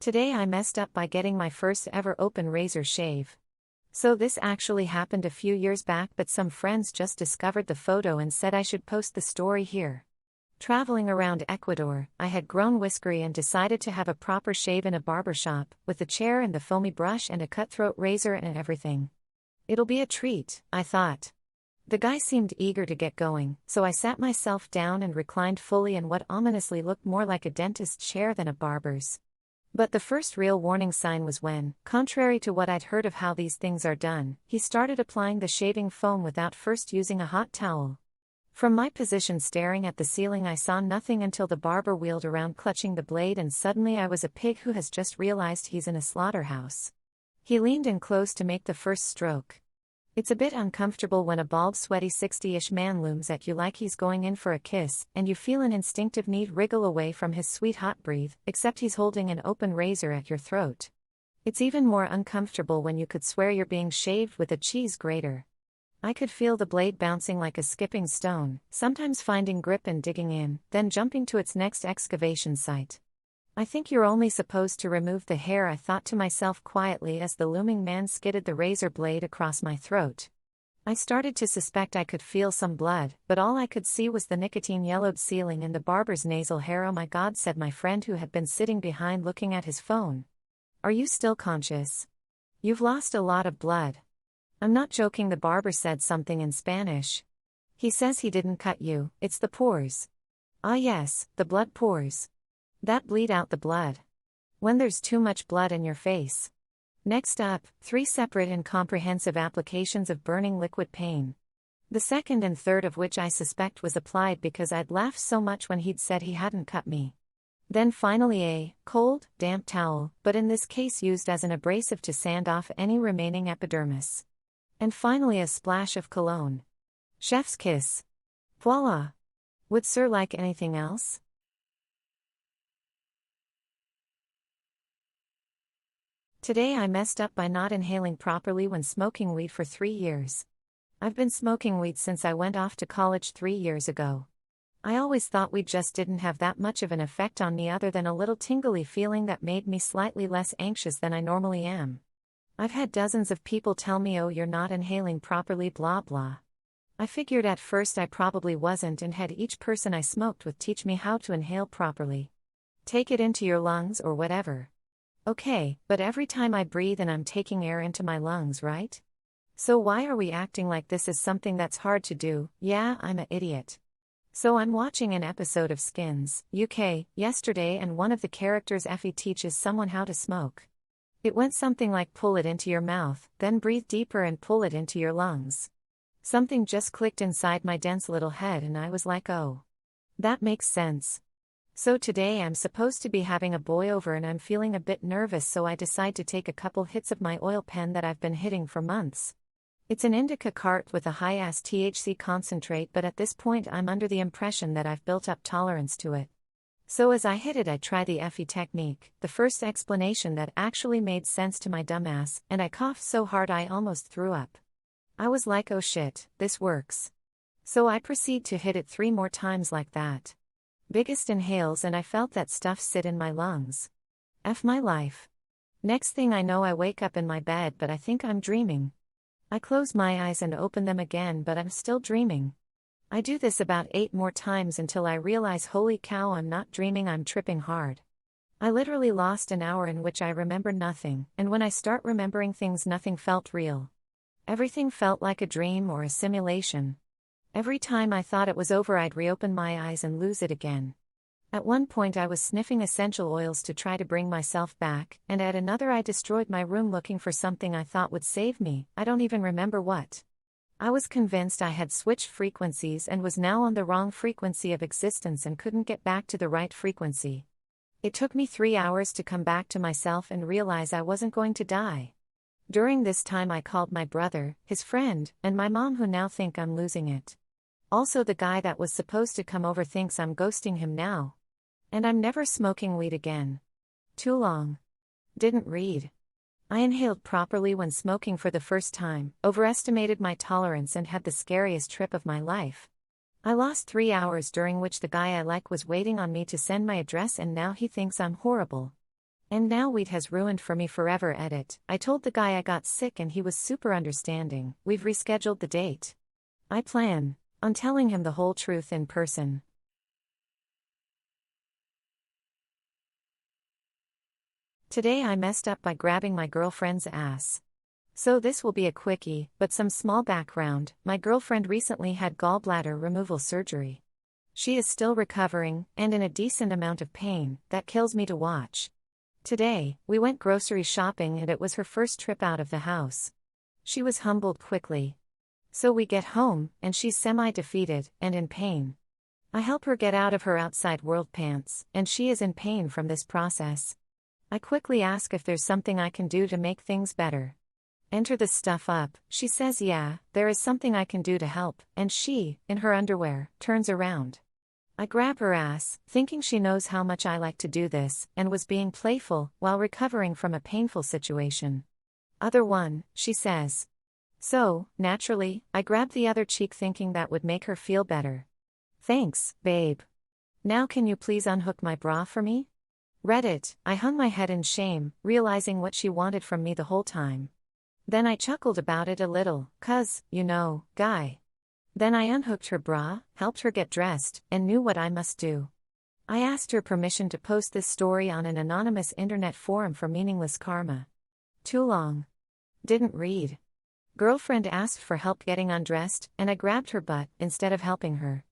Today I messed up by getting my first ever open razor shave. So this actually happened a few years back, but some friends just discovered the photo and said I should post the story here. Traveling around Ecuador, I had grown whiskery and decided to have a proper shave in a barbershop, with a chair and the foamy brush and a cutthroat razor and everything. It'll be a treat, I thought. The guy seemed eager to get going, so I sat myself down and reclined fully in what ominously looked more like a dentist's chair than a barber's. But the first real warning sign was when, contrary to what I'd heard of how these things are done, he started applying the shaving foam without first using a hot towel. From my position staring at the ceiling, I saw nothing until the barber wheeled around clutching the blade, and suddenly I was a pig who has just realized he's in a slaughterhouse. He leaned in close to make the first stroke. It's a bit uncomfortable when a bald, sweaty 60-ish man looms at you like he's going in for a kiss, and you feel an instinctive need wriggle away from his sweet hot breath, except he's holding an open razor at your throat. It's even more uncomfortable when you could swear you're being shaved with a cheese grater. I could feel the blade bouncing like a skipping stone, sometimes finding grip and digging in, then jumping to its next excavation site. I think you're only supposed to remove the hair, I thought to myself quietly as the looming man skidded the razor blade across my throat. I started to suspect I could feel some blood, but all I could see was the nicotine-yellowed ceiling and the barber's nasal hair. "Oh my God," said my friend who had been sitting behind looking at his phone. "Are you still conscious? You've lost a lot of blood." "I'm not joking," the barber said something in Spanish. "He says he didn't cut you, it's the pores." "Ah yes, the blood pores. That bleed out the blood. When there's too much blood in your face." Next up, 3 separate and comprehensive applications of burning liquid pain. The second and third of which I suspect was applied because I'd laughed so much when he'd said he hadn't cut me. Then finally a cold, damp towel, but in this case used as an abrasive to sand off any remaining epidermis. And finally a splash of cologne. Chef's kiss. Voila! Would sir like anything else? Today I messed up by not inhaling properly when smoking weed for 3 years. I've been smoking weed since I went off to college 3 years ago. I always thought weed just didn't have that much of an effect on me other than a little tingly feeling that made me slightly less anxious than I normally am. I've had dozens of people tell me, "Oh, you're not inhaling properly, blah blah." I figured at first I probably wasn't and had each person I smoked with teach me how to inhale properly. Take it into your lungs or whatever. Okay, but every time I breathe and I'm taking air into my lungs, right? So why are we acting like this is something that's hard to do? Yeah, I'm an idiot. So I'm watching an episode of Skins, UK, yesterday, and one of the characters Effie teaches someone how to smoke. It went something like pull it into your mouth, then breathe deeper and pull it into your lungs. Something just clicked inside my dense little head and I was like, oh. That makes sense. So today I'm supposed to be having a boy over and I'm feeling a bit nervous, so I decide to take a couple hits of my oil pen that I've been hitting for months. It's an indica cart with a high-ass THC concentrate, but at this point I'm under the impression that I've built up tolerance to it. So as I hit it I try the Effie technique, the first explanation that actually made sense to my dumbass, and I coughed so hard I almost threw up. I was like, oh shit, this works. So I proceed to hit it 3 more times like that. Biggest inhales and I felt that stuff sit in my lungs. F my life. Next thing I know I wake up in my bed, but I think I'm dreaming. I close my eyes and open them again, but I'm still dreaming. I do this about 8 more times until I realize, holy cow, I'm not dreaming, I'm tripping hard. I literally lost an hour in which I remember nothing, and when I start remembering things nothing felt real. Everything felt like a dream or a simulation. Every time I thought it was over I'd reopen my eyes and lose it again. At one point I was sniffing essential oils to try to bring myself back, and at another I destroyed my room looking for something I thought would save me, I don't even remember what. I was convinced I had switched frequencies and was now on the wrong frequency of existence and couldn't get back to the right frequency. It took me 3 hours to come back to myself and realize I wasn't going to die. During this time I called my brother, his friend, and my mom, who now think I'm losing it. Also, the guy that was supposed to come over thinks I'm ghosting him now. And I'm never smoking weed again. Too long. Didn't read. I inhaled properly when smoking for the first time, overestimated my tolerance, and had the scariest trip of my life. I lost 3 hours during which the guy I like was waiting on me to send my address, and now he thinks I'm horrible. And now weed has ruined for me forever. Edit. I told the guy I got sick and he was super understanding. We've rescheduled the date. I plan on telling him the whole truth in person. Today I messed up by grabbing my girlfriend's ass. So this will be a quickie, but some small background. My girlfriend recently had gallbladder removal surgery. She is still recovering, and in a decent amount of pain, that kills me to watch. Today, we went grocery shopping and it was her first trip out of the house. She was humbled quickly. So we get home, and she's semi-defeated, and in pain. I help her get out of her outside world pants, and she is in pain from this process. I quickly ask if there's something I can do to make things better. Enter the stuff up, she says yeah, there is something I can do to help, and she, in her underwear, turns around. I grab her ass, thinking she knows how much I like to do this, and was being playful, while recovering from a painful situation. Other one, she says. So, naturally, I grab the other cheek thinking that would make her feel better. Thanks, babe. Now can you please unhook my bra for me? Reddit. I hung my head in shame, realizing what she wanted from me the whole time. Then I chuckled about it a little, 'cause, you know, guy. Then I unhooked her bra, helped her get dressed, and knew what I must do. I asked her permission to post this story on an anonymous internet forum for meaningless karma. Too long. Didn't read. Girlfriend asked for help getting undressed, and I grabbed her butt instead of helping her.